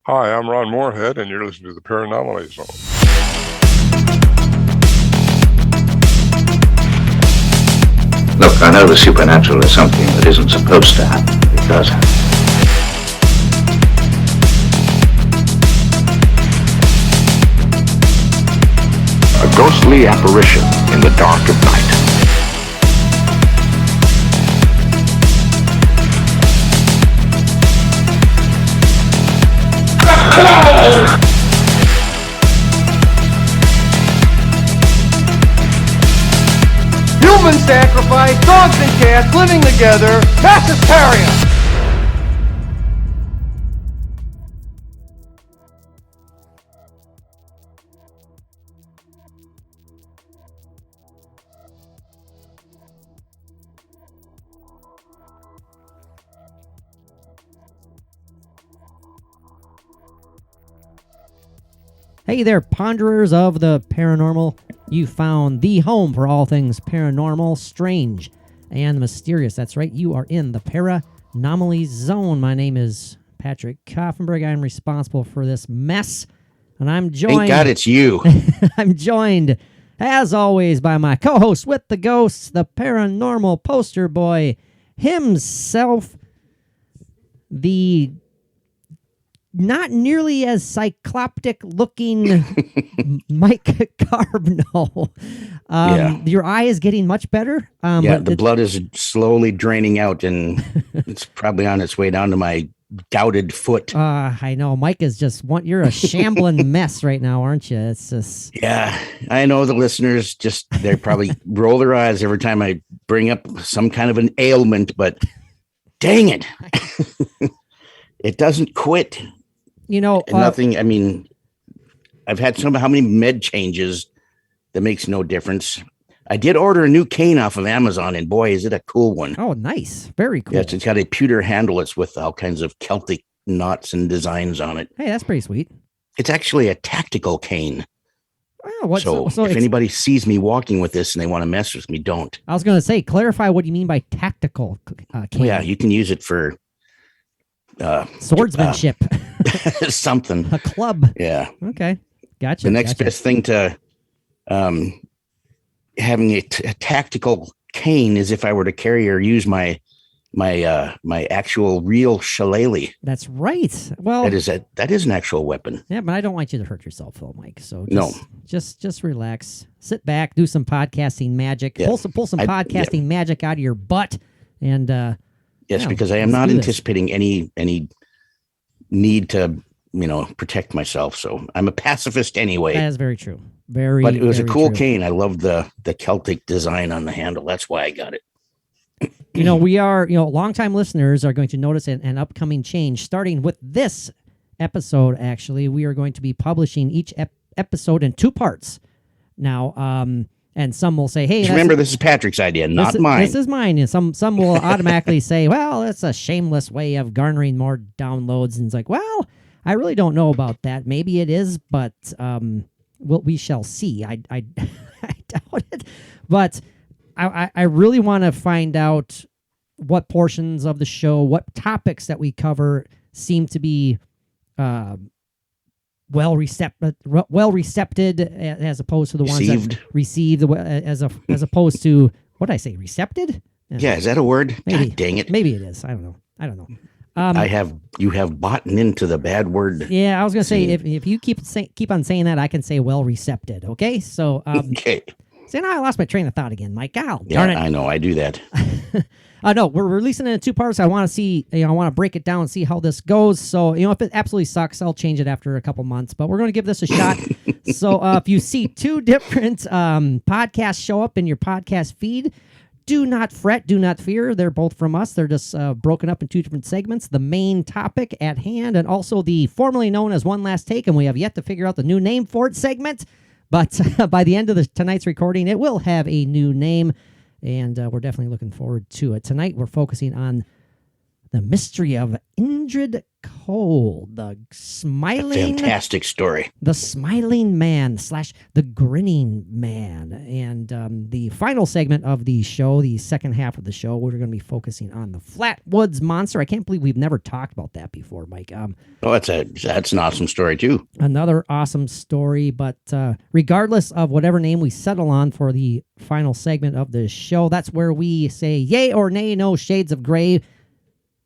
Hi, I'm Ron Moorhead, and you're listening to the Paranormal Zone. Look, I know the supernatural is something that isn't supposed to happen. It does happen. A ghostly apparition in the dark of night. Human sacrifice, dogs and cats living together, mass hysteria. Hey there, ponderers of the paranormal. You found the home for all things paranormal, strange, and mysterious. That's right, you are in the Paranormal Zone. My name is Patrick Koffenberg. I'm responsible for this mess, and I'm joined... Thank God it's you. I'm joined, as always, by my co-host with the ghosts, the paranormal poster boy himself, the... not nearly as cycloptic looking Mike Carbno. Your eye is getting much better. But the blood is slowly draining out, and it's probably on its way down to my gouted foot. I know. Mike is just you're a shambling mess right now, aren't you? It's just... Yeah, I know the listeners they probably roll their eyes every time I bring up some kind of an ailment, but dang it. It doesn't quit. You know, nothing. I mean, I've had how many med changes that makes no difference. I did order a new cane off of Amazon, and boy, is it a cool one. Oh, nice. Very cool. Yes, it's got a pewter handle. It's with all kinds of Celtic knots and designs on it. Hey, that's pretty sweet. It's actually a tactical cane. Wow, so if anybody sees me walking with this and they want to mess with me, don't. I was going to say, clarify what you mean by tactical cane. Yeah, you can use it for... swordsmanship. Something. A club. Yeah. Okay. Gotcha. The next best thing to having a tactical cane is if I were to carry or use my actual real shillelagh. That's right. Well, that is an actual weapon. Yeah, but I don't want you to hurt yourself, Phil, Mike. So just relax, sit back, do some podcasting magic, pull some podcasting magic out of your butt, and yes, because I am not anticipating any need to protect myself. So I'm a pacifist anyway. That is very true. But it was a cool cane. I loved the Celtic design on the handle. That's why I got it. We are, longtime listeners are going to notice an upcoming change starting with this episode. Actually, we are going to be publishing each episode in 2 parts. Now, and some will say, hey, remember, this is Patrick's idea, not mine. This is mine. And some will automatically say, well, it's a shameless way of garnering more downloads. And it's like, well, I really don't know about that. Maybe it is, but we shall see. I doubt it. But I really want to find out what portions of the show, what topics that we cover seem to be well recepted as opposed to the ones that received as opposed to what did I say, recepted? Yeah, is that a word? Maybe. God dang it. Maybe it is. I don't know. You have bought into the bad word. Yeah, I was gonna say if you keep on saying that, I can say well recepted. Okay, so okay. See, now I lost my train of thought again, Mike. Darn it. I know. I do that. No, we're releasing it in 2 parts. I want to see, I want to break it down and see how this goes. So, if it absolutely sucks, I'll change it after a couple months. But we're going to give this a shot. So, if you see 2 different podcasts show up in your podcast feed, do not fret, do not fear. They're both from us. They're just broken up in 2 different segments. The main topic at hand, and also the formerly known as One Last Take, and we have yet to figure out the new name for it segment. But by the end of tonight's recording, it will have a new name, and we're definitely looking forward to it. Tonight, we're focusing on The Mystery of Indrid Cold, the smiling, Fantastic story. the smiling man / the grinning man. And the final segment of the show, the second half of the show, we're going to be focusing on the Flatwoods Monster. I can't believe we've never talked about that before, Mike. Oh, that's an awesome story too. Another awesome story, but regardless of whatever name we settle on for the final segment of the show, that's where we say yay or nay, no shades of gray.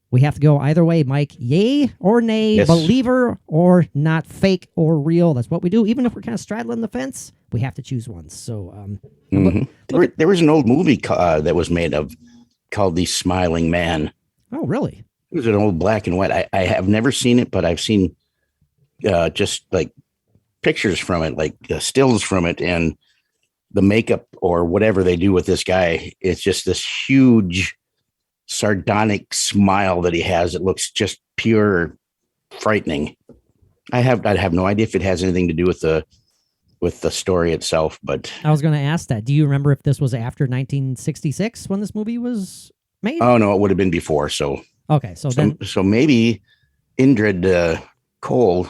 We have to go either way, Mike. Yay or nay, Yes. believer or not, fake or real. That's what we do. Even if we're kind of straddling the fence, we have to choose one. So, There was an old movie that was made called The Smiling Man. oh, really? It was an old black and white. I have never seen it, but I've seen just like pictures from it, like stills from it, and the makeup or whatever they do with this guy. It's just this huge sardonic smile that he has. It looks just pure frightening. I'd have no idea if it has anything to do with the story itself, but I was going to ask that. Do you remember if this was after 1966 when this movie was made? oh no, it would have been before. So Okay, so then maybe Indrid Cole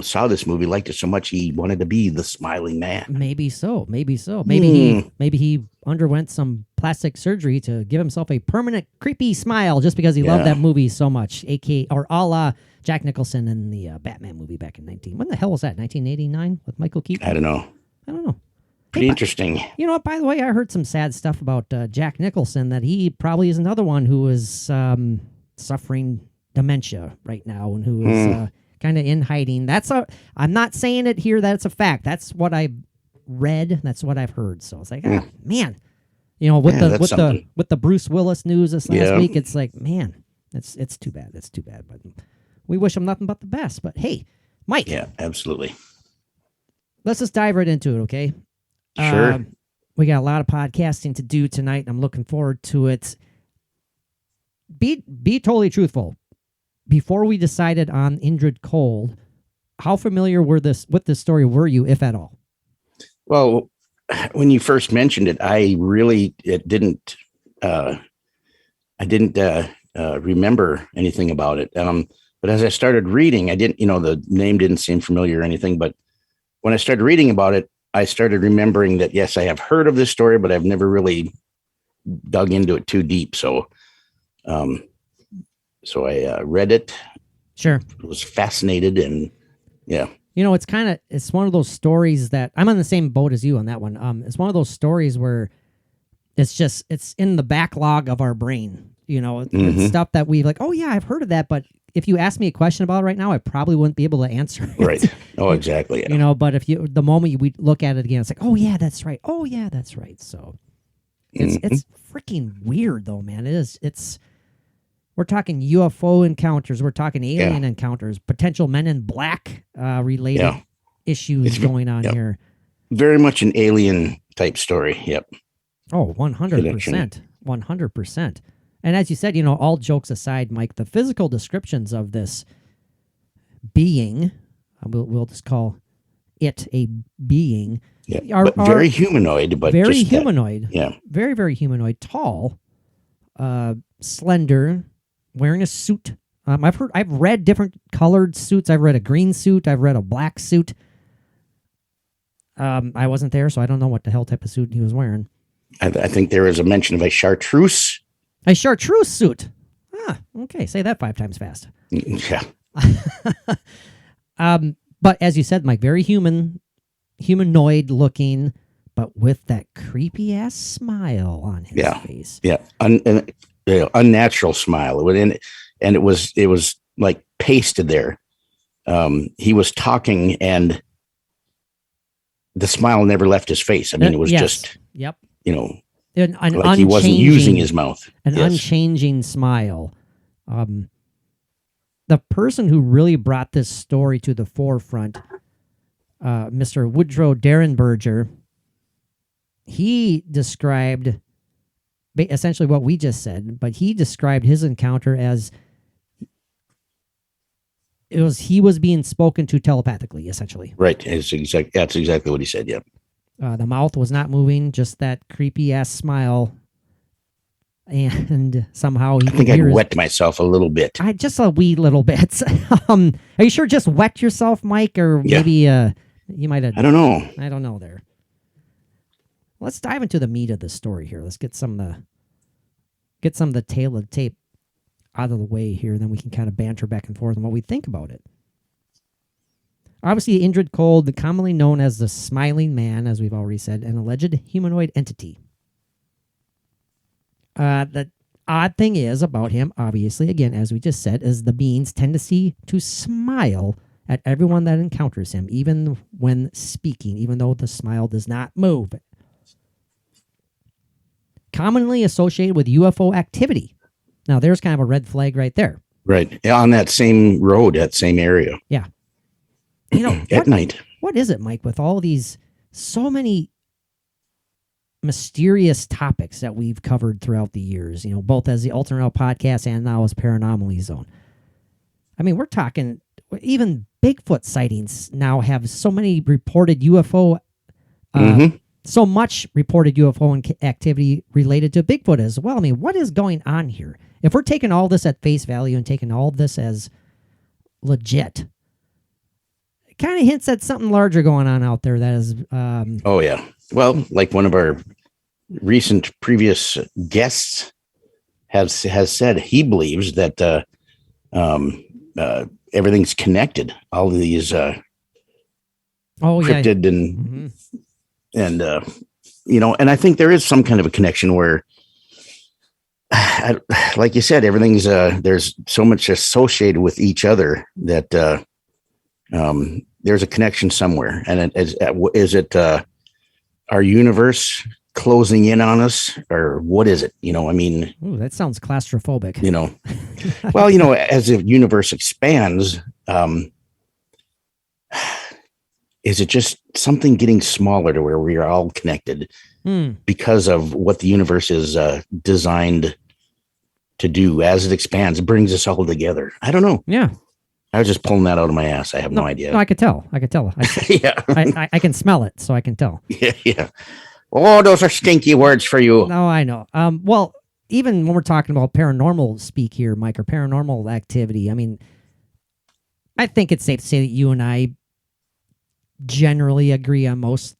saw this movie, liked it so much he wanted to be the smiling man. maybe so. Maybe he underwent some plastic surgery to give himself a permanent creepy smile just because he loved Yeah. that movie so much. A.K. or a la Jack Nicholson in the Batman movie back in when the hell was that? 1989 with Michael Keaton? I don't know. Pretty Hey, interesting. You know what? By the way, I heard some sad stuff about Jack Nicholson, that he probably is another one who is suffering dementia right now and who is kind of in hiding. I'm not saying it here. That's a fact. That's what I read. That's what I've heard. So it's like, man, you know, with the Bruce Willis news this last week, it's like, man, it's too bad. It's too bad. But we wish him nothing but the best. But hey, Mike. Yeah, absolutely. Let's just dive right into it, okay? Sure. We got a lot of podcasting to do tonight. I'm looking forward to it. Be totally truthful. Before we decided on Indrid Cold, how familiar with this story were you, if at all? Well, when you first mentioned it, I didn't remember anything about it. But as I started reading, the name didn't seem familiar or anything. But when I started reading about it, I started remembering that, yes, I have heard of this story, but I've never really dug into it too deep. So I read it. Sure. Was fascinated, and yeah. You know, it's one of those stories that I'm on the same boat as you on that one. It's one of those stories where it's in the backlog of our brain. You know, it's stuff that we like, oh yeah, I've heard of that, but if you ask me a question about it right now, I probably wouldn't be able to answer it. Right. Oh, exactly. Yeah. You know, but the moment we look at it again, it's like, oh yeah, that's right. Oh yeah, that's right. So it's freaking weird though, man. It is. We're talking UFO encounters. We're talking alien encounters, potential Men in Black related issues going on here. Very much an alien type story. Yep. Oh, 100%. 100%. And as you said, you know, all jokes aside, Mike, the physical descriptions of this being, we'll just call it a being, are very humanoid, but very humanoid. Yeah. Very, very humanoid, tall, slender, wearing a suit. I've read different colored suits. I've read a green suit. I've read a black suit. I wasn't there, so I don't know what the hell type of suit he was wearing. I think there is a mention of a chartreuse. A chartreuse suit. Ah, okay. Say that 5 times fast. Yeah. But as you said, Mike, very humanoid looking, but with that creepy ass smile on his face. Yeah. Unnatural smile. And it was like pasted there. He was talking and the smile never left his face. I mean, it was just, yep. You know, like he wasn't using his mouth. An unchanging smile. The person who really brought this story to the forefront, Mr. Woodrow Derenberger, he described essentially what we just said, but he described his encounter as he was being spoken to telepathically, essentially. Right. That's exactly what he said. Yeah. The mouth was not moving, just that creepy ass smile and somehow he I think could hear I'd his- wet myself a little bit. just a wee little bit. Are you sure just wet yourself, Mike, or Yeah. maybe you might have? I don't know. I don't know there. Let's dive into the meat of the story here. Let's get some of the tail of the tape out of the way here, then we can kind of banter back and forth on what we think about it. Obviously, Indrid Cold, commonly known as the Smiling Man, as we've already said, an alleged humanoid entity. The odd thing is about him, obviously, again, as we just said, is the being's tendency to smile at everyone that encounters him, even when speaking, even though the smile does not move. Commonly associated with UFO activity. Now, there's kind of a red flag right there. Right. Yeah, on that same road, that same area. Yeah. You know, At night. What is it, Mike, with all these, so many mysterious topics that we've covered throughout the years, you know, both as the Alternate Out podcast and now as Paranormally Zone? I mean, we're talking, even Bigfoot sightings now have so many reported UFO, so much reported UFO activity related to Bigfoot as well. I mean, what is going on here? If we're taking all this at face value and taking all this as legit, it kind of hints at something larger going on out there that is... Oh, yeah. Well, like one of our previous guests has said, he believes that everything's connected. All of these cryptid and you know, and I think there is some kind of a connection where, like you said, everything's there's so much associated with each other that there's a connection somewhere. And is it our universe closing in on us, or what is it? You know, I mean, ooh, that sounds claustrophobic. You know, well, you know, as the universe expands, is it just something getting smaller to where we are all connected because of what the universe is designed to do? As it expands, it brings us all together. I don't know. Yeah. I was just pulling that out of my ass. I have no idea. No, I could tell. Yeah. I can smell it, so I can tell. Yeah. Oh, those are stinky words for you. No, I know. Well, even when we're talking about paranormal speak here, Mike, or paranormal activity, I mean, I think it's safe to say that you and I generally agree on most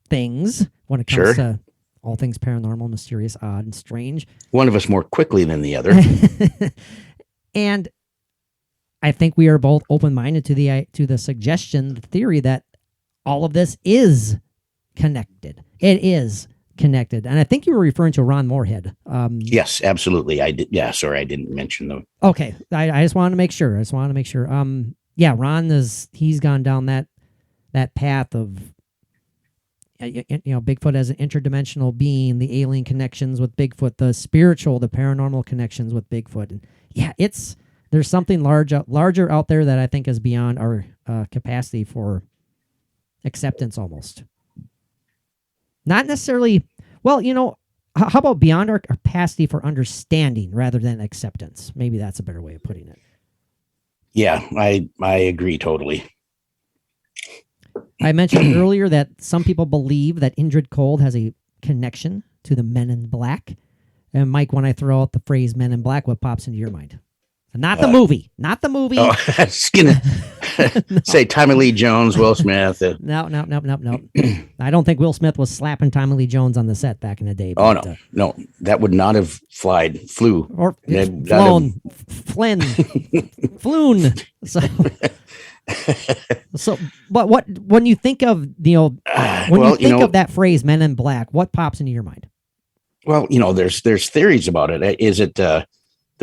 things when it comes to all things paranormal, mysterious, odd, and strange. One of us more quickly than the other. And I think we are both open-minded to the suggestion, the theory that all of this is connected. It is connected. And I think you were referring to Ron Moorhead. Yes, absolutely. I did. Yeah, sorry, I didn't mention them. Okay. I just wanted to make sure. Yeah, Ron he's gone down that path of, you know, Bigfoot as an interdimensional being, the alien connections with Bigfoot, the spiritual, the paranormal connections with Bigfoot. And yeah, there's something larger out there that I think is beyond our capacity for acceptance almost. Not necessarily, well, you know, how about beyond our capacity for understanding rather than acceptance? Maybe that's a better way of putting it. Yeah, I agree totally. I mentioned earlier that some people believe that Indrid Cold has a connection to the Men in Black. And Mike, when I throw out the phrase Men in Black, what pops into your mind? Not the movie. Not the movie. Oh, I was going to say Tommy Lee Jones, Will Smith. No. I don't think Will Smith was slapping Tommy Lee Jones on the set back in the day. Oh, but, no. That would not have flew. Or flown. Flynn. Floon. So, but when you think of, you know, of that phrase, Men in Black, what pops into your mind? Well, you know, there's theories about it. Is it, the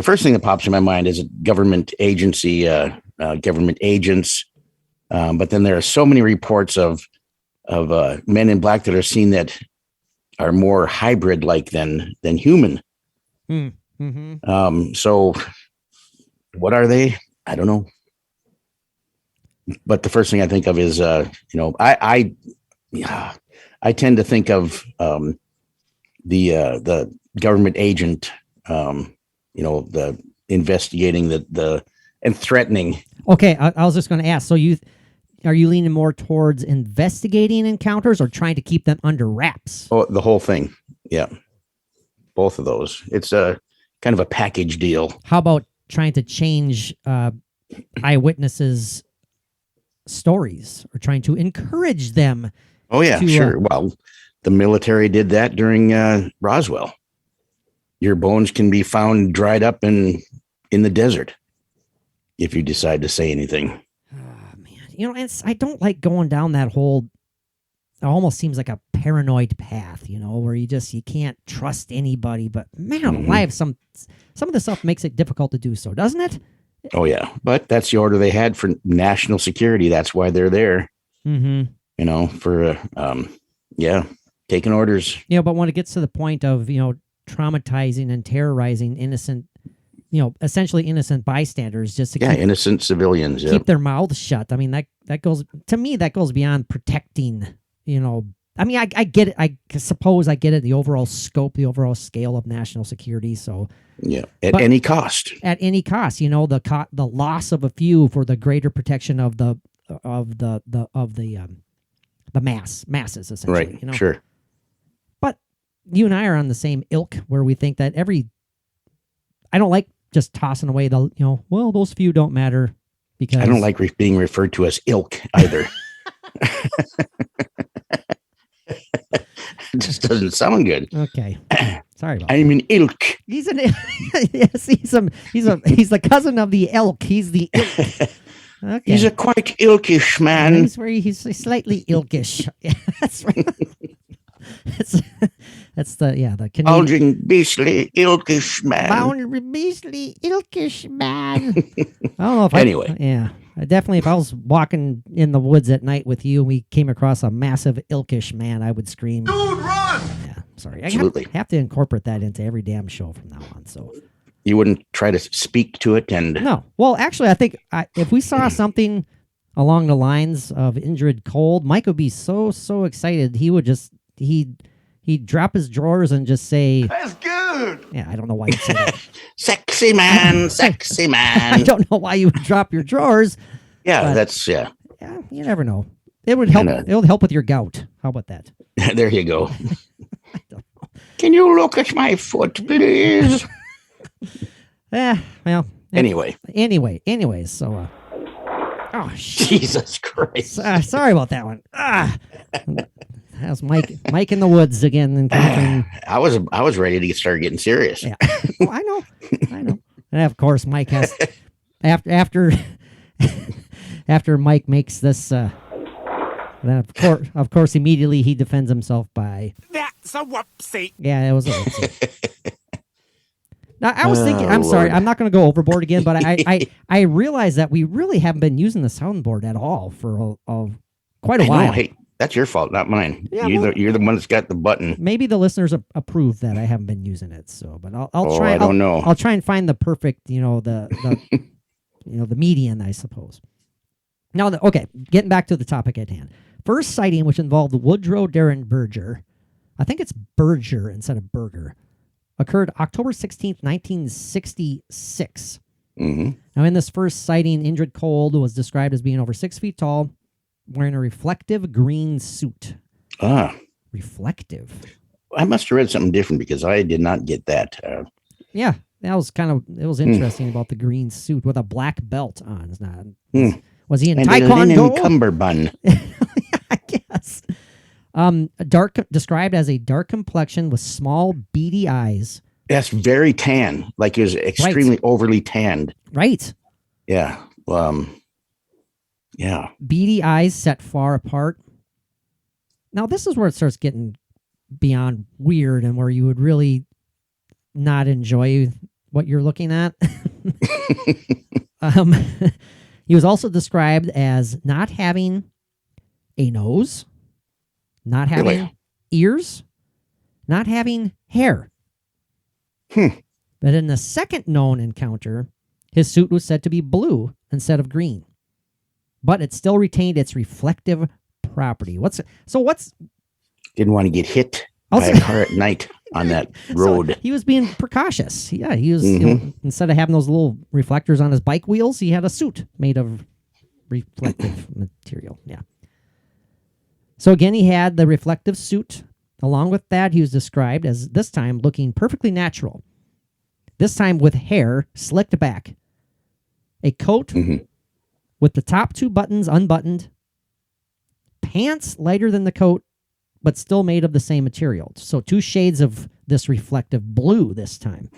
first thing that pops in my mind is a government agency, government agents. But then there are so many reports of Men in Black that are seen that are more hybrid like than human. Mm-hmm. So what are they? I don't know. But the first thing I think of is, you know, I tend to think of the government agent, you know, the investigating the and threatening. Okay, I was just going to ask. So are you leaning more towards investigating encounters or trying to keep them under wraps? Oh, the whole thing. Yeah, both of those. It's a kind of a package deal. How about trying to change eyewitnesses' stories or trying to encourage them? Oh, yeah, to, sure. Well, the military did that during Roswell. Your bones can be found dried up in the desert if you decide to say anything. Oh, man. I don't like going down that whole, it almost seems like a paranoid path, where you can't trust anybody. But man, alive, some of the stuff makes it difficult to do so, doesn't it? Oh, yeah. But that's the order they had for national security. That's why they're there. Mm-hmm. For, taking orders. But when it gets to the point of, traumatizing and terrorizing innocent, essentially innocent bystanders just to innocent civilians. Keep their mouths shut. I mean, that goes, to me, that goes beyond protecting, I mean, I get it. I suppose I get it. The overall scope, the overall scale of national security. So at any cost. At any cost, the loss of a few for the greater protection of the masses, essentially. Right. Sure. But you and I are on the same ilk where we think that I don't like just tossing away those few don't matter because I don't like being referred to as ilk either. It just doesn't sound good. Okay. Sorry about I'm an ilk. He's an yes, he's the cousin of the elk. He's the ilk. Okay. He's a quite ilkish man. He's slightly ilkish. Yeah, that's right. That's the Canadian. Bulging, beastly, ilkish man. Boundary, beastly, ilkish man. I don't know if anyway. Definitely, if I was walking in the woods at night with you and we came across a massive ilkish man, I would scream. Dude, run! Yeah, sorry. Absolutely. I have to incorporate that into every damn show from now on. So you wouldn't try to speak to it and no. Well, actually, I think if we saw something along the lines of INDRID cold, Mike would be so excited. He would just he'd drop his drawers and just say, "That's good." Yeah, I don't know why you say that. Sexy man, sexy man. I don't know why you would drop your drawers. Yeah, Yeah, you never know. It would help. It would help with your gout. How about that? There you go. Can you look at my foot, please? Well. Anyways, so. Oh, Jesus Christ! Sorry about that one. That was Mike in the woods again. I was ready to start getting serious. Yeah, I know. And of course, Mike has after Mike makes this. Then of course, immediately he defends himself by. That's a whoopsie. Yeah, it was a whoopsie. Now, I was thinking, I'm sorry, I'm not going to go overboard again, but I realized that we really haven't been using the soundboard at all for quite a while. Know. Hey, that's your fault, not mine. Yeah, you're the one that's got the button. Maybe the listeners approve that I haven't been using it. So, but I'll try. I don't know. I'll try and find the perfect, the median, I suppose. Now, okay, getting back to the topic at hand. First sighting, which involved Woodrow Darren Berger, I think it's Berger instead of Berger, occurred October 16th, 1966. Mm-hmm. Now, in this first sighting, INDRID Cold was described as being over 6 feet tall, wearing a reflective green suit. Reflective. I must have read something different because I did not get that. Yeah, it was interesting about the green suit with a black belt on. It's not. Was he in Taekwondo? Cummerbund. I guess. Described as a dark complexion with small beady eyes. That's very tan, like he was extremely overly tanned. Right. Yeah. Yeah. Beady eyes set far apart. Now, this is where it starts getting beyond weird and where you would really not enjoy what you're looking at. He was also described as not having a nose, not having ears, not having hair. But in the second known encounter, his suit was said to be blue instead of green. But it still retained its reflective property. Didn't want to get hit by a car at night on that road. So he was being precautious. Yeah, he was, instead of having those little reflectors on his bike wheels, he had a suit made of reflective material. Yeah. So again, he had the reflective suit Along with that, he was described as this time looking perfectly natural. This time with hair slicked back. A coat with the top 2 buttons unbuttoned. Pants lighter than the coat, but still made of the same material. So 2 shades of this reflective blue this time.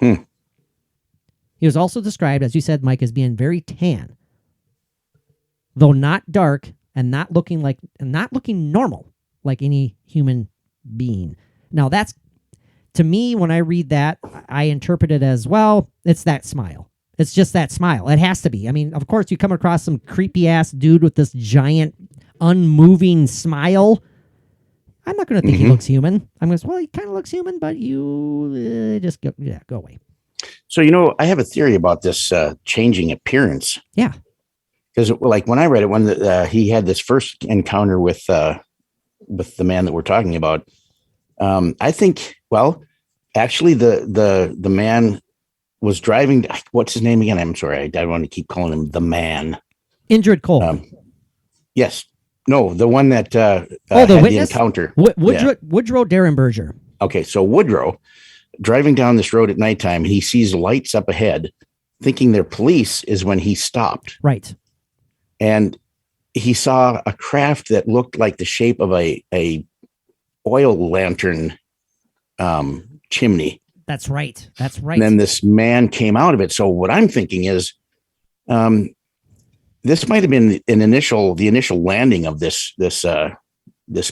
He was also described, as you said, Mike, as being very tan, though not dark and not looking normal like any human being. Now that's, to me, when I read that, I interpret it as, well, it's that smile. It's just that smile. It has to be. I mean, of course, you come across some creepy ass dude with this giant, unmoving smile. I'm not going to think he looks human. I'm going to say, well, he kind of looks human, but you just go away. So, I have a theory about this changing appearance. Yeah. Because, like, when I read it, when he had this first encounter with the man that we're talking about, I think, well, actually, the man was driving. What's his name again? I'm sorry. I don't want to keep calling him the man. Indrid Cole. Yes. No, the one that the had witness? the encounter. Woodrow Derenberger. Okay, so Woodrow, driving down this road at nighttime, he sees lights up ahead, thinking they're police, is when he stopped. Right. And he saw a craft that looked like the shape of a oil lantern chimney. That's right. And then this man came out of it. So what I'm thinking is, this might have been the initial landing of this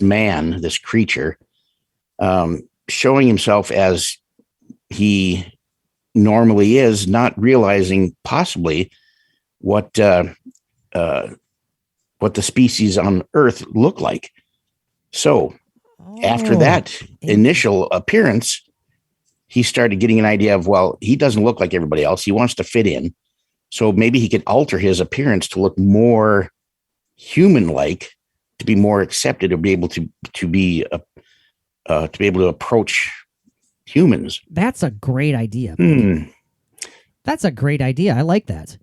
man, this creature, showing himself as he normally is, not realizing possibly what the species on Earth look like. So after that initial appearance, he started getting an idea of, well, he doesn't look like everybody else. He wants to fit in. So maybe he could alter his appearance to look more human-like, to be more accepted, or be able to be able to approach humans. That's a great idea. That's a great idea. I like that.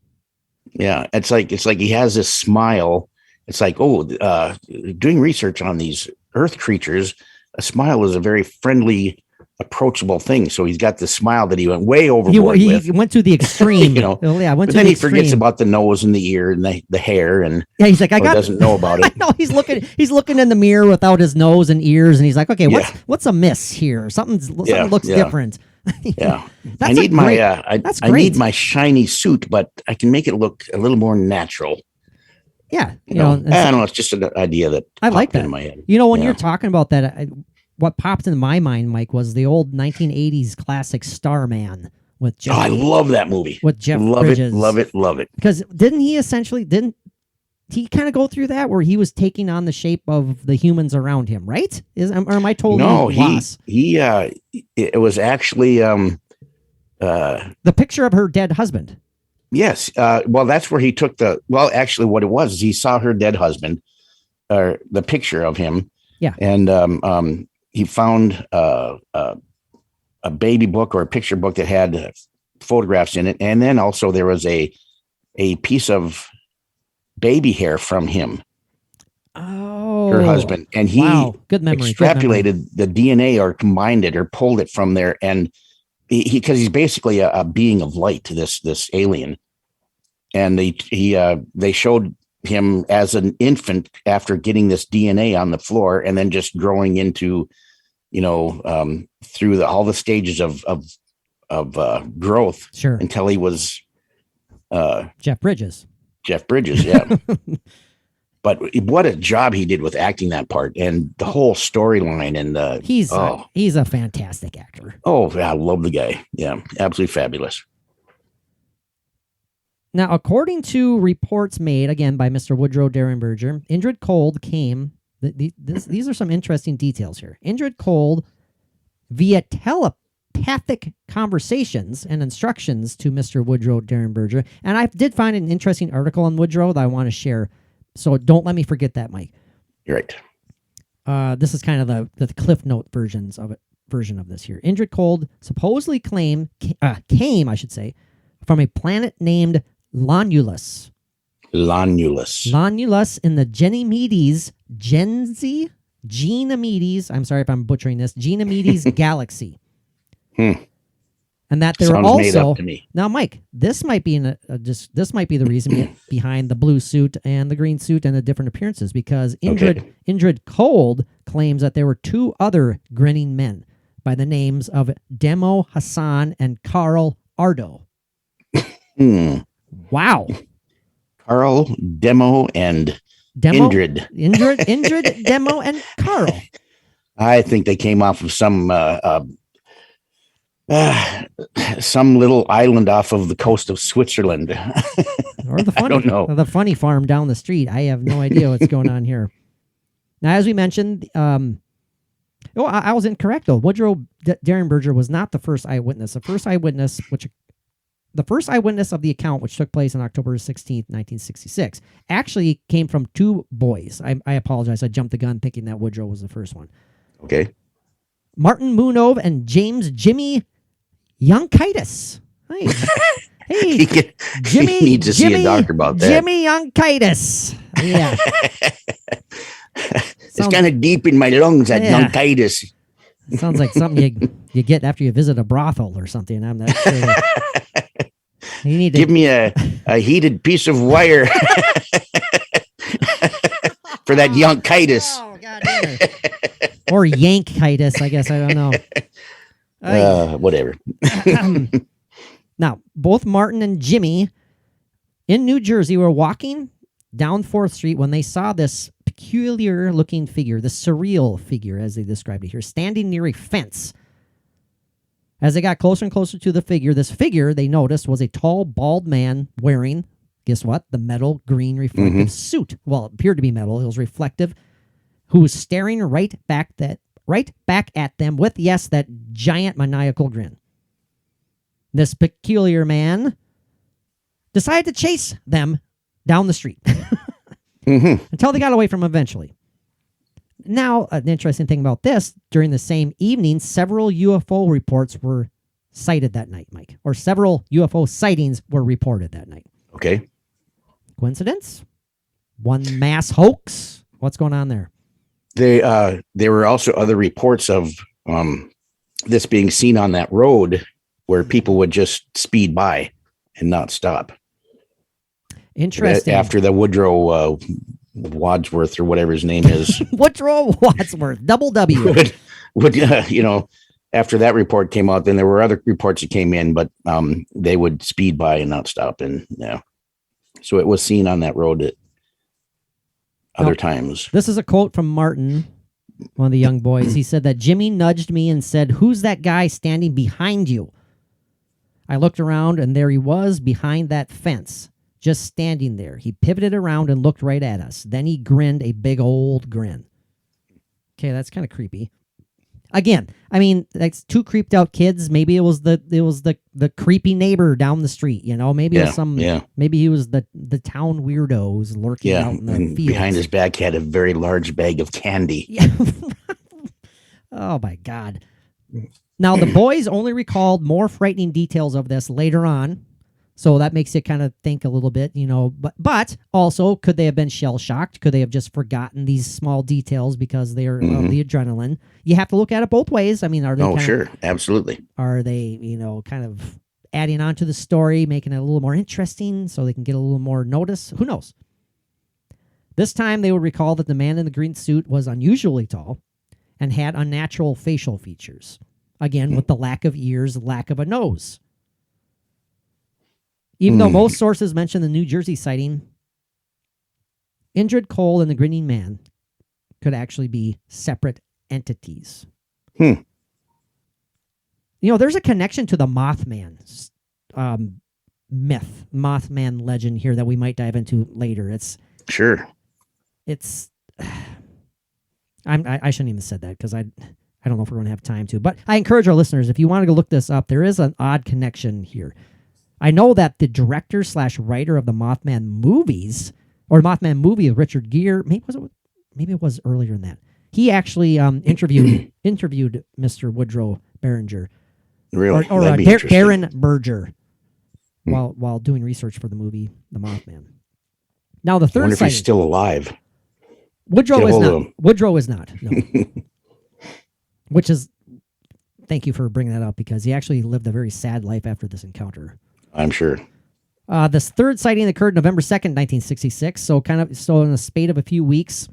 Yeah, it's like he has this smile. It's like, doing research on these Earth creatures, a smile is a very friendly, approachable thing. So he's got the smile that he went way overboard with. He went to the extreme. But then he forgets about the nose and the ear and the hair, and he's like, doesn't know about it. No, he's looking in the mirror without his nose and ears, and he's like, okay, what's amiss here? Something looks different. Yeah, I need my shiny suit, but I can make it look a little more natural. Yeah, I don't know. It's just an idea that I like that in my head. When you're talking about that, what popped into my mind, Mike, was the old 1980s classic Starman with Jeff. Oh, I love that movie. With Jeff Bridges. Love it. Because didn't he kind of go through that where he was taking on the shape of the humans around him, right? Or am I totally lost? It was actually the picture of her dead husband. Yes. Well, that's where he took actually what it was is he saw her dead husband, or the picture of him. Yeah. And he found a baby book or a picture book that had photographs in it. And then also there was a piece of baby hair from him. Oh, her husband. And he good memory. extrapolated the DNA or combined it or pulled it from there. And because he's basically a being of light to this alien. And they showed him as an infant after getting this DNA on the floor and then just growing into, through all the stages of growth, sure, until he was Jeff Bridges. Yeah. But what a job he did with acting that part and the whole storyline. And he's a fantastic actor. Oh, I love the guy. Yeah, absolutely fabulous. Now, according to reports made, again, by Mr. Woodrow Derenberger, Indrid Cold came... These are some interesting details here. Indrid Cold, via telepathic conversations and instructions to Mr. Woodrow Derenberger, and I did find an interesting article on Woodrow that I want to share, so don't let me forget that, Mike. You're right. This is kind of the Cliff Note version of this here. Indrid Cold supposedly came, I should say, from a planet named Lonulus in the Ganymedes Ganymedes, I'm sorry if I'm butchering this, Ganymedes galaxy. And that there were Sounds made also up to me. now, Mike. This might be this might be the reason behind the blue suit and the green suit and the different appearances, because Indrid Cold claims that there were two other grinning men by the names of Demo Hassan and Carl Ardo. Wow. Carl, Demo, and Indrid. Indrid, Demo, and Carl. I think they came off of some little island off of the coast of Switzerland. Or the funny, I don't know. the funny farm down the street. I have no idea what's going on here. Now, as we mentioned, I was incorrect though. Woodrow Derenberger was not the first eyewitness. The first eyewitness of the account, which took place on October 16th, 1966, actually came from two boys. I apologize. I jumped the gun thinking that Woodrow was the first one. Okay. Martin Munov and James Jimmy Youngkitis. Hey, Jimmy needs to see a doctor about that. Jimmy Youngkitis. Yeah. It's kind of deep in my lungs, that Youngkitis. It sounds like something you get after you visit a brothel or something. I'm not sure. You need to give me a heated piece of wire for that Youngkitis. Oh, God damn it. Or Yankitis, I guess. I don't know. Whatever. Now, both Martin and Jimmy in New Jersey were walking down 4th Street when they saw this peculiar-looking figure, the surreal figure, as they described it here, standing near a fence. As they got closer and closer to the figure, this figure, they noticed, was a tall, bald man wearing, guess what? The metal green reflective suit. Well, it appeared to be metal. It was reflective. Who was staring right back at them with, yes, that giant maniacal grin. This peculiar man decided to chase them down the street until they got away from him eventually. Now, an interesting thing about this, during the same evening, several UFO reports were cited that night, Mike, or several UFO sightings were reported that night. Okay. Coincidence? One mass hoax? What's going on there? There were also other reports of this being seen on that road where people would just speed by and not stop. Interesting. After the Woodrow Wadsworth or whatever his name is. Woodrow Wadsworth, double W. After that report came out, then there were other reports that came in, but they would speed by and not stop. And so it was seen on that road at other times. This is a quote from Martin, one of the young boys. He said that Jimmy nudged me and said, "Who's that guy standing behind you?" I looked around and there he was behind that fence, just standing there. He pivoted around and looked right at us. Then he grinned a big old grin. Okay, that's kind of creepy. Again, I mean, that's two creeped out kids. Maybe it was the creepy neighbor down the street. Maybe it was maybe he was the town weirdo who's lurking out in the fields. Behind his back had a very large bag of candy. Yeah. Oh my God. Now the boys only recalled more frightening details of this later on. So that makes you kind of think a little bit, but also, could they have been shell-shocked? Could they have just forgotten these small details because they're of the adrenaline? You have to look at it both ways. I mean, are they sure, absolutely. Are they, kind of adding on to the story, making it a little more interesting so they can get a little more notice? Who knows? This time, they would recall that the man in the green suit was unusually tall and had unnatural facial features. Again, with the lack of ears, lack of a nose. Even though most sources mention the New Jersey sighting, Indrid Cole and the Grinning Man could actually be separate entities. There's a connection to the Mothman myth, Mothman legend here that we might dive into later. I shouldn't even have said that because I don't know if we're going to have time to. But I encourage our listeners, if you want to go look this up, there is an odd connection here. I know that the director/writer of the Mothman movies, or Mothman movie of Richard Gere, maybe it was earlier than that. He actually interviewed Mr. Woodrow Behringer, really, or Darren Berger, while doing research for the movie The Mothman. Now the third. I wonder if he's still alive. Woodrow Get a is hold of not. him. Woodrow is not. No. Which is, thank you for bringing that up because he actually lived a very sad life after this encounter. I'm sure. This third sighting occurred November 2nd, 1966. So in a spate of a few weeks.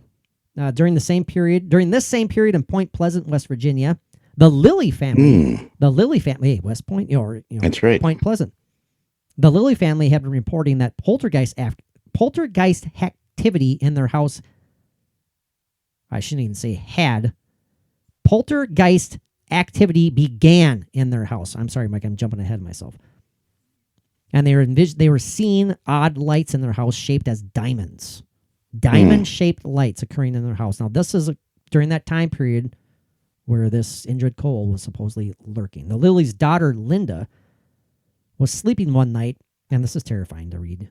During this same period in Point Pleasant, West Virginia, the Lilly family, hey, West Point, That's right. Point Pleasant. The Lilly family have been reporting that poltergeist activity in their house. I shouldn't even say had. Poltergeist activity began in their house. I'm sorry, Mike, I'm jumping ahead of myself. And they were seeing odd lights in their house shaped as diamonds. Diamond-shaped lights occurring in their house. Now, this is during that time period where this Indrid Cole was supposedly lurking. The Lily's daughter, Linda, was sleeping one night, and this is terrifying to read,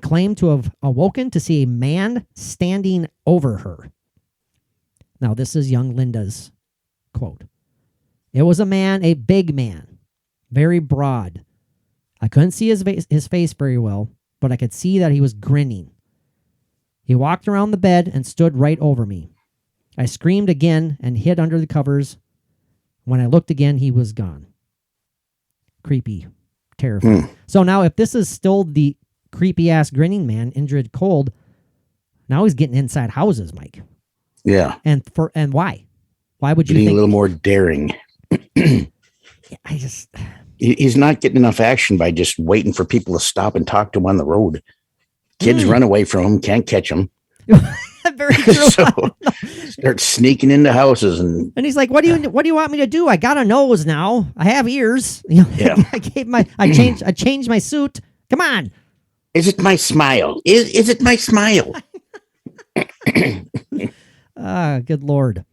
claimed to have awoken to see a man standing over her. Now, this is young Linda's quote. It was a man, a big man, very broad. I couldn't see his face very well, but I could see that he was grinning. He walked around the bed and stood right over me. I screamed again and hid under the covers. When I looked again, he was gone. Creepy. Terrifying. So now if this is still the creepy-ass grinning man, Indrid Cold, now he's getting inside houses, Mike. Yeah. And why? Why would you Getting think? a little more daring. He's not getting enough action by just waiting for people to stop and talk to him on the road. Kids run away from him, can't catch him. Very true. So start sneaking into houses and he's like, "What do you want me to do? I got a nose now. I have ears. Yeah. I changed my suit. Come on." Is it my smile? Is it my smile? Good Lord.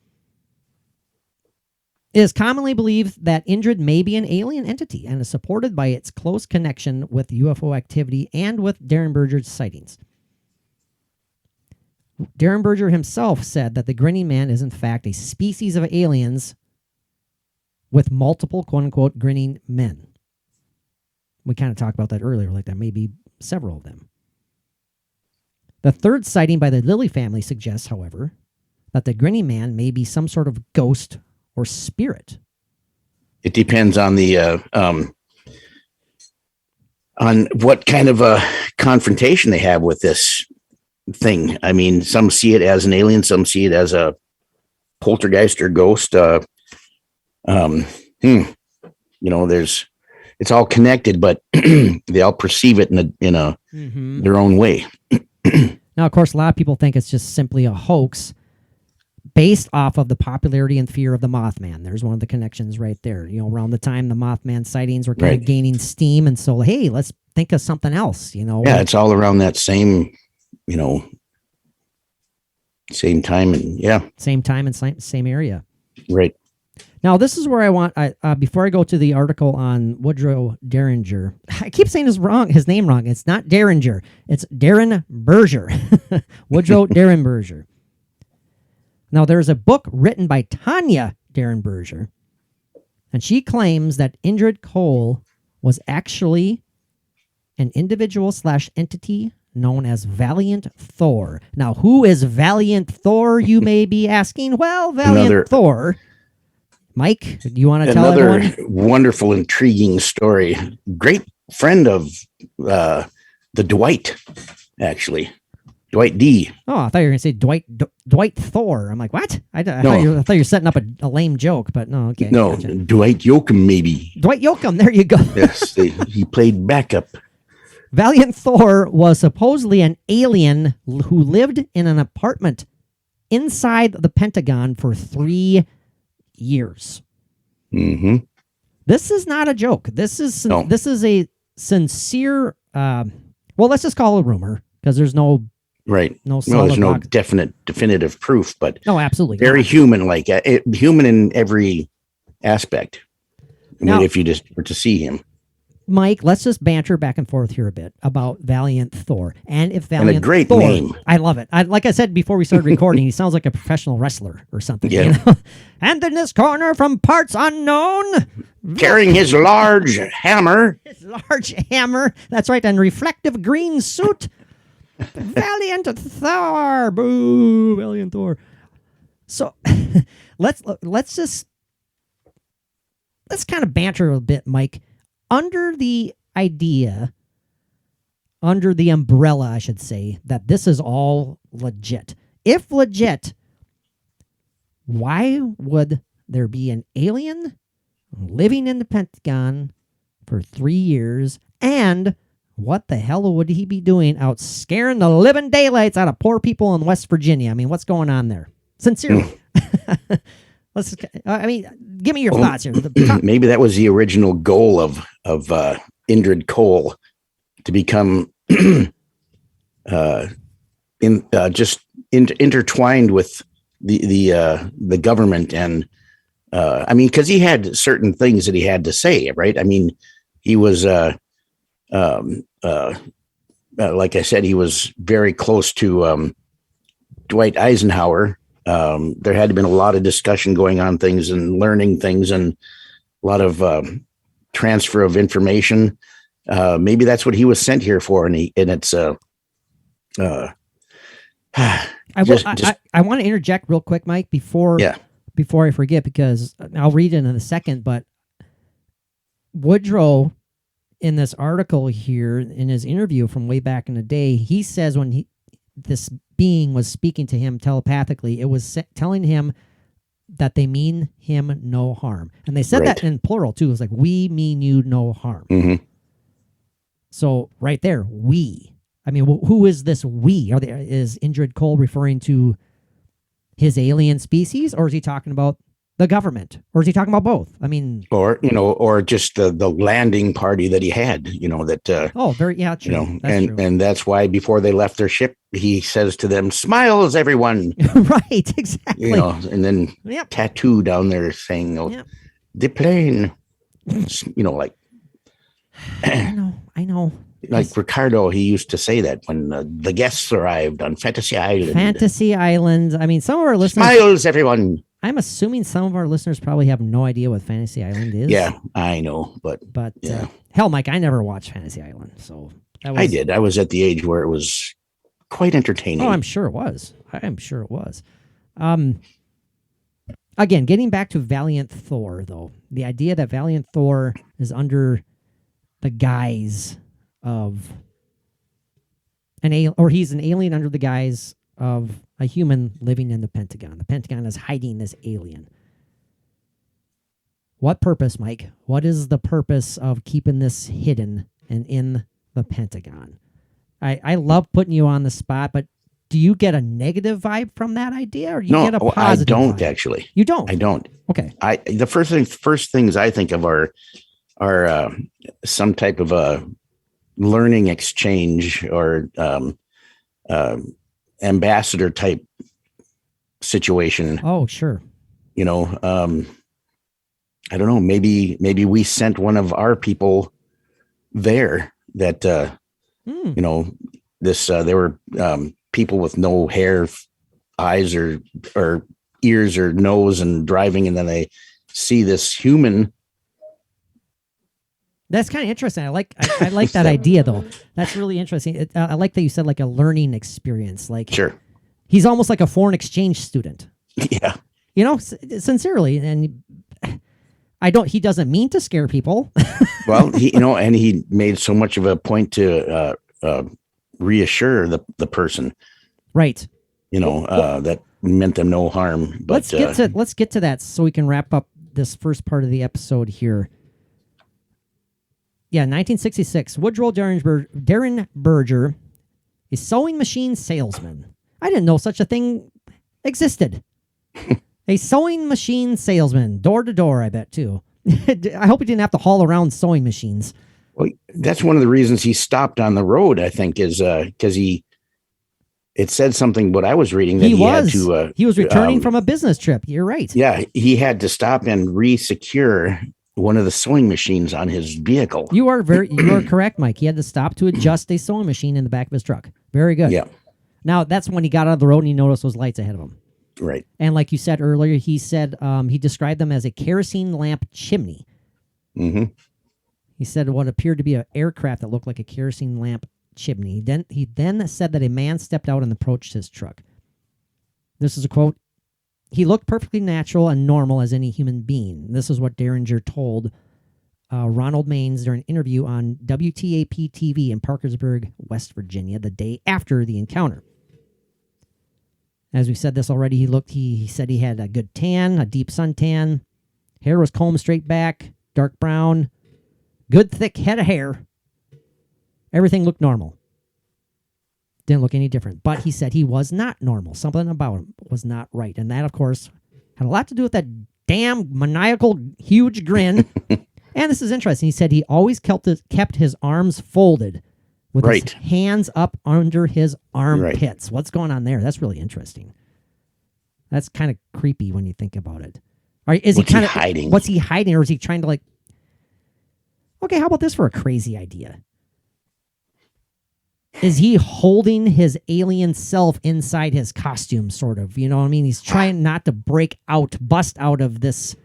It is commonly believed that Indrid may be an alien entity and is supported by its close connection with UFO activity and with Darren Berger's sightings. Darren Berger himself said that the grinning man is in fact a species of aliens with multiple quote-unquote grinning men. We kind of talked about that earlier, like there may be several of them. The third sighting by the Lilly family suggests, however, that the grinning man may be some sort of ghost or spirit. It depends on the on what kind of a confrontation they have with this thing. I mean, some see it as an alien, some see it as a poltergeist or ghost. It's all connected, but they all perceive it in a their own way. Now, of course, a lot of people think it's just simply a hoax based off of the popularity and fear of the Mothman. There's one of the connections right there. Around the time the Mothman sightings were kind of gaining steam, and so, hey, let's think of something else, Yeah, it's all around that same, same time and same time and same area. Right. Now, this is where I want, before I go to the article on Woodrow Derringer, I keep saying his name wrong. It's not Derringer. It's Darren Berger. Woodrow Darren Berger. Now, there's a book written by Tanya Darren Berger, and she claims that Indrid Cole was actually an individual/entity known as Valiant Thor. Now, who is Valiant Thor, you may be asking? Well, Valiant Thor. Mike, do you want to tell everyone? Another wonderful, intriguing story. Great friend of the Dwight, actually. Dwight D. Oh, I thought you were going to say Dwight Thor. I'm like, what? I thought you were setting up a lame joke, but no, okay. No, gotcha. Dwight Yoakam, maybe. Dwight Yoakam, there you go. Yes, he played backup. Valiant Thor was supposedly an alien who lived in an apartment inside the Pentagon for 3 years. Mm-hmm. This is not a joke. This is a sincere, well, let's just call it a rumor, because there's no right. No, there's no definitive proof, but no, absolutely very not. human, human in every aspect. Now, if you just were to see him, Mike, let's just banter back and forth here a bit about Valiant Thor, and if Valiant and a great Thor, name. I love it. Like I said before we started recording, he sounds like a professional wrestler or something. Yeah. And in this corner, from parts unknown, carrying his large hammer. his large hammer. That's right, and reflective green suit. Valiant Thor, boo, Valiant Thor. So let's kind of banter a bit, Mike. Under the umbrella, I should say, that this is all legit. If legit, why would there be an alien living in the Pentagon for 3 years? And what the hell would he be doing out scaring the living daylights out of poor people in West Virginia? I mean, what's going on there? Sincerely. Give me your thoughts here. Maybe that was the original goal of INDRID Cole, to become intertwined with the government, and because he had certain things that he had to say, right? I mean, he was like I said, he was very close to Dwight Eisenhower. There had been a lot of discussion going on things and learning things, and a lot of transfer of information. Maybe that's what he was sent here for, and it's. I want to interject real quick, Mike, before I forget, because I'll read it in a second. But Woodrow, in this article here, in his interview from way back in the day, he says when this being was speaking to him telepathically, it was telling him that they mean him no harm. And they said that in plural, too. It was like, we mean you no harm. Mm-hmm. So right there, we. I mean, who is this we? Is Indrid Cole referring to his alien species, or is he talking about the government, or is he talking about both? I mean, or just the landing party that he had, that. True. And that's why before they left their ship, he says to them, "Smiles, everyone." Right, exactly. And then tattoo down there saying, "The plane." Like. I know. Like Ricardo, he used to say that when the guests arrived on Fantasy Island. Fantasy Island. I mean, some of our listeners. Smiles, everyone. I'm assuming some of our listeners probably have no idea what Fantasy Island is. Yeah, I know, but hell, Mike, I never watched Fantasy Island, so I did. I was at the age where it was quite entertaining. Oh, I'm sure it was. Again, getting back to Valiant Thor, though, the idea that Valiant Thor is under the guise of an alien, or he's an alien under the guise of a human living in the Pentagon. The Pentagon is hiding this alien. What purpose, Mike? What is the purpose of keeping this hidden and in the Pentagon? I love putting you on the spot, but do you get a negative vibe from that idea, or do you get a positive I don't vibe? Actually. You don't? I don't. Okay. The first things I think of are some type of a learning exchange or ambassador type situation. Oh, sure. I don't know. Maybe we sent one of our people there that, there were people with no hair, eyes or ears or nose and driving. And then they see this human. That's kind of interesting. I like that idea, though. That's really interesting. I like that you said like a learning experience. Like, sure, he's almost like a foreign exchange student. Yeah, sincerely, and he doesn't mean to scare people. Well, and he made so much of a point to reassure the person, right? That meant them no harm. But let's get to that so we can wrap up this first part of the episode here. Yeah, 1966. Woodrow Darren Berger, a sewing machine salesman. I didn't know such a thing existed. A sewing machine salesman, door to door, I bet, too. I hope he didn't have to haul around sewing machines. Well, that's one of the reasons he stopped on the road, I think, is because it said something, what I was reading, that he was returning from a business trip. You're right. Yeah, he had to stop and re-secure one of the sewing machines on his vehicle. You are correct, Mike. He had to stop to adjust a sewing machine in the back of his truck. Very good. Yeah. Now, that's when he got out of the road and he noticed those lights ahead of him. Right. And like you said earlier, he said he described them as a kerosene lamp chimney. Mm-hmm. He said what appeared to be an aircraft that looked like a kerosene lamp chimney. He then said that a man stepped out and approached his truck. This is a quote. He looked perfectly natural and normal as any human being. This is what Derringer told Ronald Maines during an interview on WTAP TV in Parkersburg, West Virginia, the day after the encounter. As we said this already, he said he had a good tan, a deep suntan. Hair was combed straight back, dark brown, good thick head of hair. Everything looked normal. Didn't look any different. But he said he was not normal. Something about him was not right. And that, of course, had a lot to do with that damn maniacal, huge grin. And this is interesting. He said he always kept his arms folded with his hands up under his armpits. Right. What's going on there? That's really interesting. That's kind of creepy when you think about it. Is he kind of hiding? What's he hiding? Or is he trying to like, okay, how about this for a crazy idea? Is he holding his alien self inside his costume, sort of? You know what I mean? He's trying not to bust out of this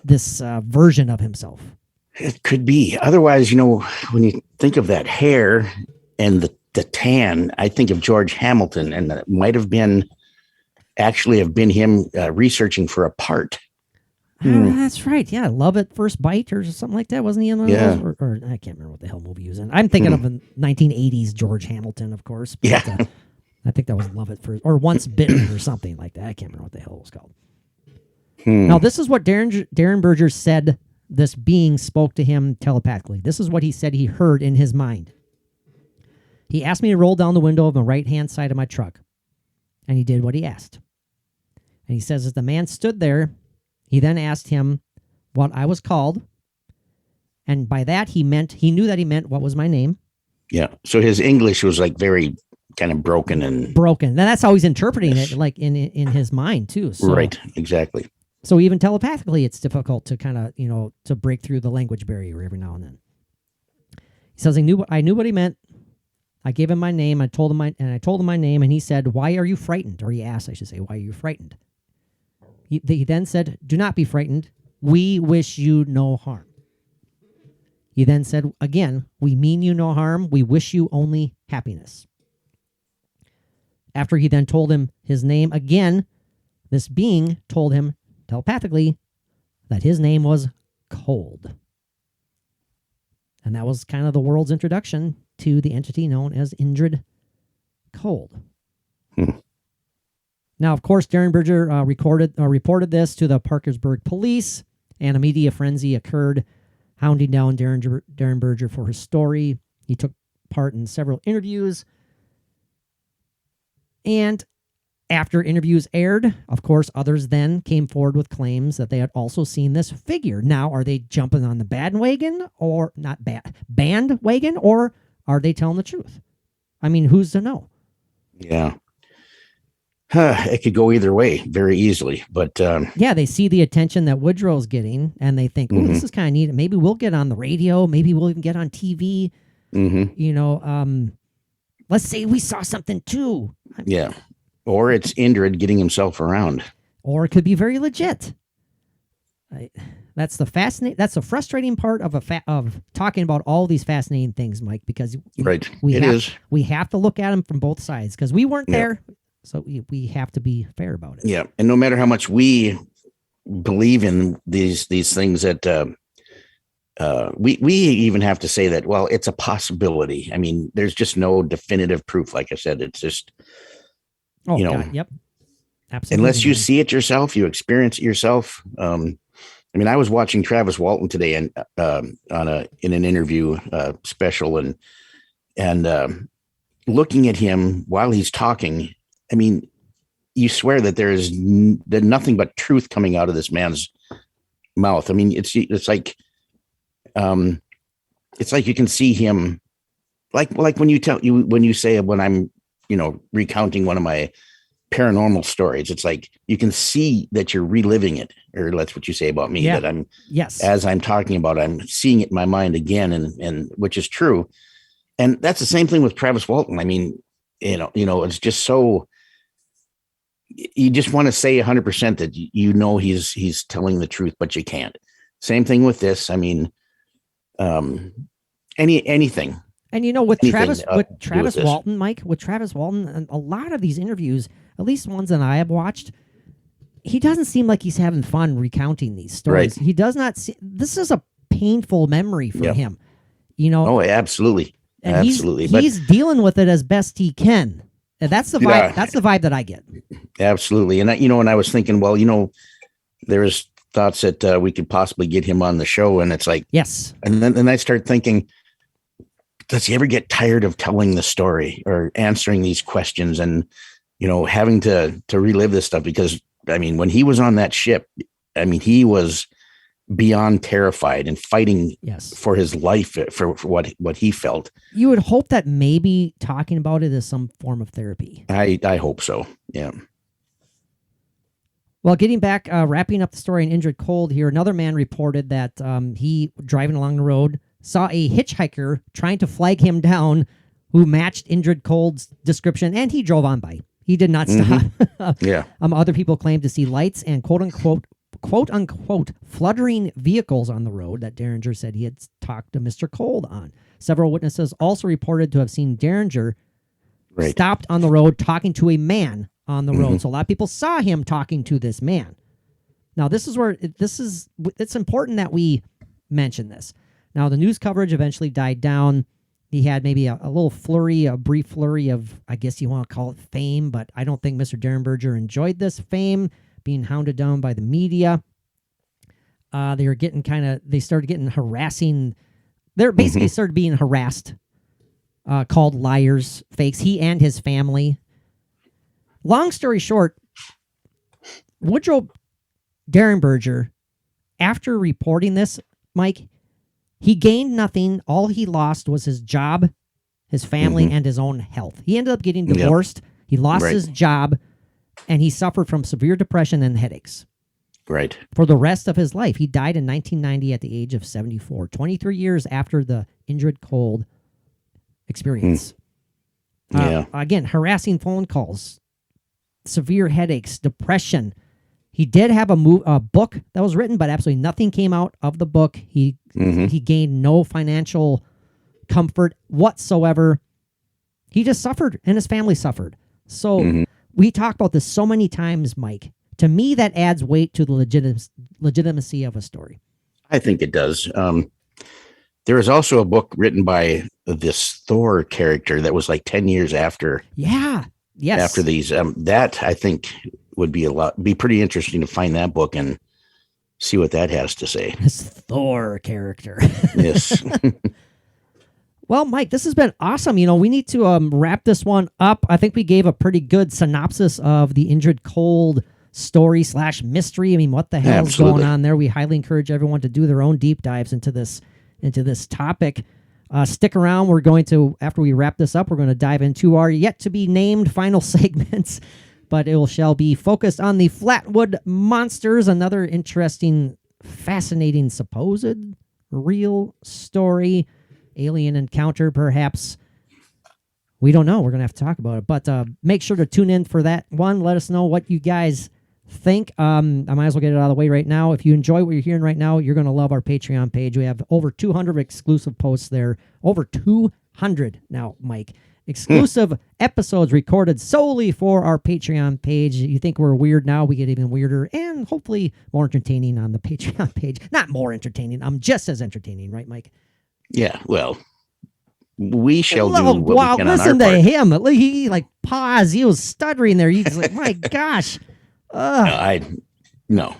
version of himself. It could be. Otherwise, when you think of that hair and the tan, I think of George Hamilton, and that might have been him researching for a part. That's right. Yeah, Love at First Bite or something like that. Wasn't he in one of those? Or I can't remember what the hell movie he was in. I'm thinking of a 1980s George Hamilton, of course. But, I think that was Love at First, or Once Bitten or something like that. I can't remember what the hell it was called. Now, this is what Darren Berger said this being spoke to him telepathically. This is what he said he heard in his mind. He asked me to roll down the window of the right-hand side of my truck. And he did what he asked. And he says, as the man stood there, he then asked him what I was called. And by that, he knew that he meant what was my name. Yeah. So his English was like very kind of broken. And that's how he's interpreting it, like in his mind, too. So, right. Exactly. So even telepathically, it's difficult to kind of, to break through the language barrier every now and then. He says, I knew what he meant. I gave him my name. I told him my name, and he said, "Why are you frightened?" Or he asked, I should say, "Why are you frightened?" He then said, "Do not be frightened. We wish you no harm." He then said again, "We mean you no harm. We wish you only happiness." After he then told him his name again, this being told him telepathically that his name was Cold. And that was kind of the world's introduction to the entity known as INDRID Cold. Now, of course, Darren Berger reported this to the Parkersburg police, and a media frenzy occurred, hounding down Darren Berger for his story. He took part in several interviews. And after interviews aired, of course, others then came forward with claims that they had also seen this figure. Now, are they jumping on the bandwagon or bandwagon, or are they telling the truth? I mean, who's to know? Yeah. It could go either way very easily, but they see the attention that Woodrow's getting, and they think, "Oh, this is kind of neat. Maybe we'll get on the radio. Maybe we'll even get on TV." Let's say we saw something too. Yeah. Or it's INDRID getting himself around. Or it could be very legit. That's the frustrating part of talking about all these fascinating things, Mike, because we have to look at them from both sides, because we weren't there, so we have to be fair about it. Yeah, and no matter how much we believe in these things, that we even have to say that, well, it's a possibility. I mean, there's just no definitive proof. Like I said, it's just. Yep. Absolutely. Unless you see it yourself, you experience it yourself. I was watching Travis Walton today and in an interview special and looking at him while he's talking. I mean, you swear that there's nothing but truth coming out of this man's mouth. I mean, it's like you can see him, like when you say when I'm recounting one of my paranormal stories, it's like you can see that you're reliving it, or that's what you say about me, that I'm, as I'm talking about, I'm seeing it in my mind again, and which is true. And that's the same thing with Travis Walton. I mean, it's just so, you just want to say 100% that he's telling the truth, but you can't. Same thing with this. I mean, anything. And you know, with anything Travis, to with do Travis this. Walton, Mike, with Travis Walton, and a lot of these interviews, at least ones that I have watched, he doesn't seem like he's having fun recounting these stories. Right. He does not see. This is a painful memory for Yep. him. You know. Oh, absolutely, And absolutely. he's dealing with it as best he can. And that's the vibe. Yeah. That's the vibe that I get. Absolutely. And and I was thinking, well, there's thoughts that we could possibly get him on the show, and it's like, Yes. and then I start thinking, does he ever get tired of telling the story or answering these questions and having to relive this stuff? Because I mean, when he was on that ship, I mean, he was beyond terrified and fighting Yes. for his life for what he felt. You would hope that maybe talking about it is some form of therapy. I hope so. Yeah. Well, getting back, wrapping up the story in INDRID Cold here, another man reported that he, driving along the road, saw a hitchhiker trying to flag him down who matched INDRID Cold's description, and he drove on by. He did not stop. Yeah. Other people claimed to see lights and quote unquote, fluttering vehicles on the road that Derringer said he had talked to Mr. Cold on. Several witnesses also reported to have seen Derringer stopped on the road talking to a man on the road. So a lot of people saw him talking to this man. Now, this is where it's important that we mention this. Now, the news coverage eventually died down. He had maybe a little flurry, a brief flurry of, I guess you want to call it fame, but I don't think Mr. Derenberger enjoyed this fame, being hounded down by the media. They started getting harassing. They're basically started being harassed, called liars, fakes, he and his family. Long story short, Woodrow Derenberger, after reporting this, Mike, he gained nothing. All he lost was his job, his family, and his own health. He ended up getting divorced. Yep. He lost his job, and he suffered from severe depression and headaches. Right. For the rest of his life. He died in 1990 at the age of 74, 23 years after the INDRID Cold experience. Again, harassing phone calls, severe headaches, depression. He did have a book that was written, but absolutely nothing came out of the book. He gained no financial comfort whatsoever. He just suffered, and his family suffered. So we talk about this so many times, Mike. To me, that adds weight to the legitimacy of a story. I think it does. There is also a book written by this Thor character that was like 10 years after. Yeah. Yes. After these, that I think would be pretty interesting to find that book and see what that has to say. This Thor character. Yes. Well, Mike, this has been awesome. We need to wrap this one up. I think we gave a pretty good synopsis of the INDRID Cold story / mystery. I mean, what the hell is going on there? We highly encourage everyone to do their own deep dives into this topic. Stick around. We're going to, after we wrap this up, we're going to dive into our yet to be named final segments, but it shall be focused on the Flatwood Monsters, another interesting, fascinating, supposed real story, alien encounter, perhaps. We don't know. We're going to have to talk about it, but make sure to tune in for that one. Let us know what you guys think. I might as well get it out of the way right now. If you enjoy what you're hearing right now, you're going to love our Patreon page. We have over 200 exclusive posts there. Over 200 now, Mike. Exclusive episodes recorded solely for our Patreon page. You think we're weird now? We get even weirder and hopefully more entertaining on the Patreon page. Not more entertaining. I'm just as entertaining, right, Mike? Yeah, well, we shall do what we can listen on our to part. him. He paused. He was stuttering there. He's like, my gosh. I got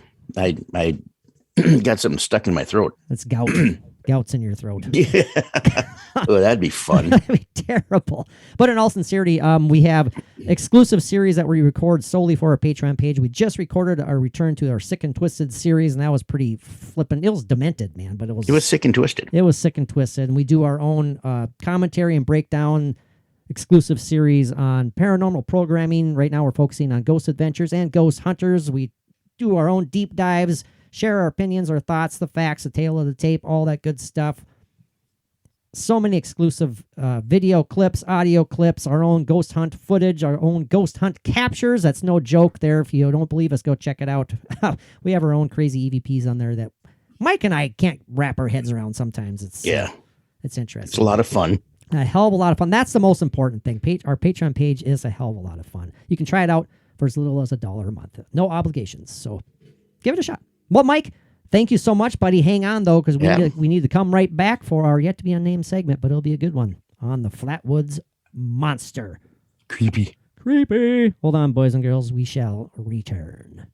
something stuck in my throat. That's gout. Gout's in your throat. Yeah. Oh, that'd be fun. That'd be terrible. But in all sincerity, we have exclusive series that we record solely for our Patreon page. We just recorded our return to our Sick and Twisted series, and that was pretty flippin'. It was demented, man, but it was Sick and Twisted. It was Sick and Twisted, and we do our own commentary and breakdown exclusive series on paranormal programming. Right now we're focusing on Ghost Adventures and Ghost Hunters. We do our own deep dives, share our opinions, our thoughts, the facts, the tale of the tape, all that good stuff. So many exclusive video clips, audio clips, our own ghost hunt footage, our own ghost hunt captures. That's no joke there. If you don't believe us, go check it out. We have our own crazy EVPs on there that Mike and I can't wrap our heads around sometimes. It's interesting. It's a lot of fun. A hell of a lot of fun. That's the most important thing. Our Patreon page is a hell of a lot of fun. You can try it out for as little as $1 a month. No obligations. So give it a shot. Well, Mike, thank you so much, buddy. Hang on, though, because we need to come right back for our yet to be unnamed segment, but it'll be a good one on the Flatwoods Monster. Creepy. Hold on, boys and girls. We shall return.